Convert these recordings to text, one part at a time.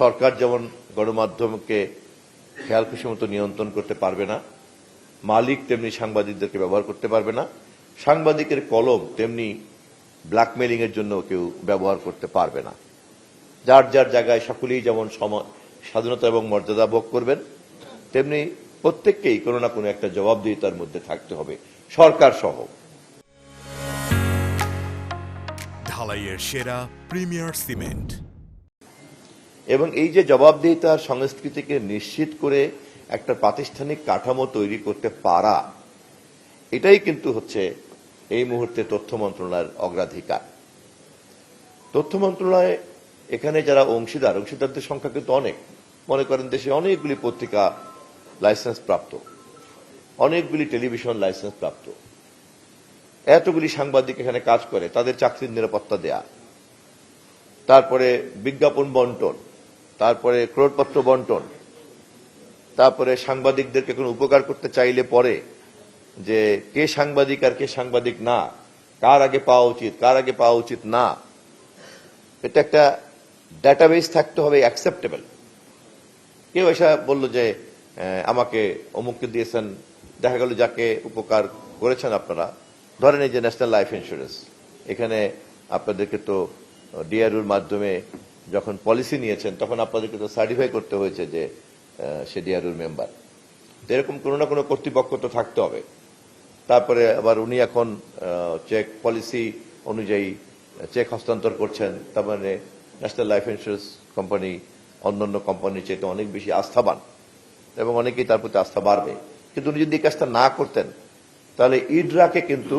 সরকার যেমন গণমাধ্যমকে খেয়াল খুশি মতো নিয়ন্ত্রণ করতে পারবে না, মালিক তেমনি সাংবাদিকদেরকে ব্যবহার করতে পারবে না, সাংবাদিকের কলম তেমনি ব্ল্যাকমেলিং এর জন্য কেউ ব্যবহার করতে পারবে না। যার যার জায়গায় সকলেই যেমন স্বাধীনতা এবং মর্যাদা ভোগ করবেন, তেমনি প্রত্যেককেই কোনো না কোনো একটা জবাবদিহিতার মধ্যে থাকতে হবে, সরকার সহ। ঢালাইয়ের সেরা প্রিমিয়ার সিমেন্ট এবং এই যে জবাবদিহিতার সংস্কৃতিকে নিশ্চিত করে একটা প্রাতিষ্ঠানিক কাঠামো তৈরি করতে পারা, এটাই কিন্তু হচ্ছে এই মুহূর্তে তথ্য মন্ত্রণালয়ের অগ্রাধিকার। তথ্য মন্ত্রণালয় এখানে যারা অংশীদারদের সংখ্যা কিন্তু অনেক। মনে করেন দেশে অনেকগুলি পত্রিকা লাইসেন্স প্রাপ্ত, অনেকগুলি টেলিভিশন লাইসেন্স প্রাপ্ত, এতগুলি সাংবাদিক এখানে কাজ করে, তাদের চাকরির নিরাপত্তা দেয়া, তারপরে বিজ্ঞাপন বন্টন, তারপরে ক্রোড়পত্র বন্টন, তারপরে সাংবাদিকদেরকে কোনো উপকার করতে চাইলে পরে যে কে সাংবাদিক আর কে সাংবাদিক না, কার আগে পাওয়া উচিত কার আগে পাওয়া উচিত না, এটা একটা ডাটাবেস থাকতে হবে অ্যাকসেপ্টেবল। কেউ এসে বলল যে আমাকে অমুককে দিয়েছেন, দেখা গেল যাকে উপকার করেছেন আপনারা, ধরেন এই যে ন্যাশনাল লাইফ ইন্স্যুরেন্স, এখানে আপনাদেরকে তো ডিআরইউর মাধ্যমে যখন পলিসি নিয়েছেন তখন আপনাদেরকে তো সার্টিফাই করতে হয়েছে যে সে ডিআরইউর মেম্বার। তো এরকম কোনো না কোনো কর্তৃপক্ষ তো থাকতে হবে। তারপরে আবার উনি এখন চেক পলিসি অনুযায়ী চেক হস্তান্তর করছেন, তার মানে ন্যাশনাল লাইফ ইন্স্যুরেন্স কোম্পানি অন্যান্য কোম্পানির চেয়ে অনেক বেশি আস্থাবান এবং অনেকেই তার প্রতি আস্থা বাড়বে। কিন্তু উনি যদি এই কাজটা না করতেন তাহলে ইডরাকে কিন্তু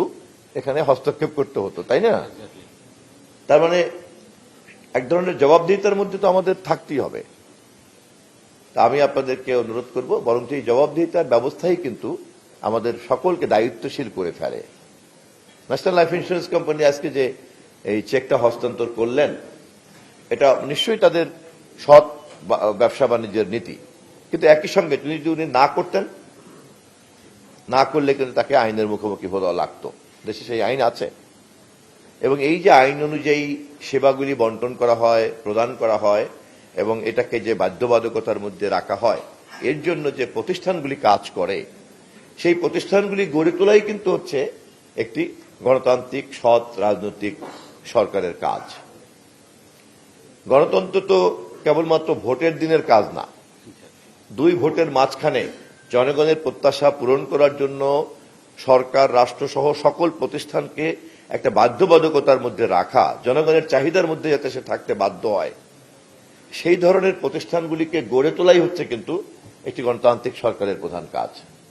এখানে হস্তক্ষেপ করতে হতো, তাই না? তার মানে এক ধরনের জবাবদিহিতার মধ্যে তো আমাদের থাকতেই হবে। তা আমি আপনাদেরকে অনুরোধ করব, বরং এই জবাবদিহিতার ব্যবস্থাই কিন্তু আমাদের সকলকে দায়িত্বশীল করে ফেলে। ন্যাশনাল লাইফ ইন্স্যুরেন্স কোম্পানি আজকে যে এই চেকটা হস্তান্তর করলেন, এটা নিশ্চয়ই তাদের সৎ ব্যবসা বাণিজ্যের নীতি, কিন্তু একই সঙ্গে যদি উনি না করতেন, না করলে কিন্তু তাকে আইনের মুখোমুখি হওয়া লাগতো। দেশে সেই আইন আছে এবং এই যে আইন অনুযায়ী সেবাগুলি বন্টন করা হয়, প্রদান করা হয় এবং এটাকে যে বাধ্যবাধকতার মধ্যে রাখা হয়, এর জন্য যে প্রতিষ্ঠানগুলি কাজ করে, সেই প্রতিষ্ঠানগুলি গড়ে তোলাই কিন্তু হচ্ছে একটি গণতান্ত্রিক সৎ রাজনৈতিক সরকারের কাজ। গণতন্ত্র তো কেবলমাত্র ভোটের দিনের কাজ না। দুই ভোটের মাঝখানে জনগণের প্রত্যাশা পূরণ করার জন্য সরকার, রাষ্ট্রসহ সকল প্রতিষ্ঠানকে একটা বাধ্যবাধকতার মধ্যে রাখা, জনগণের চাহিদার মধ্যে যাতে সে থাকতে বাধ্য হয়, সেই ধরনের প্রতিষ্ঠানগুলিকে গড়ে তোলাই হচ্ছে কিন্তু একটি গণতান্ত্রিক সরকারের প্রধান কাজ।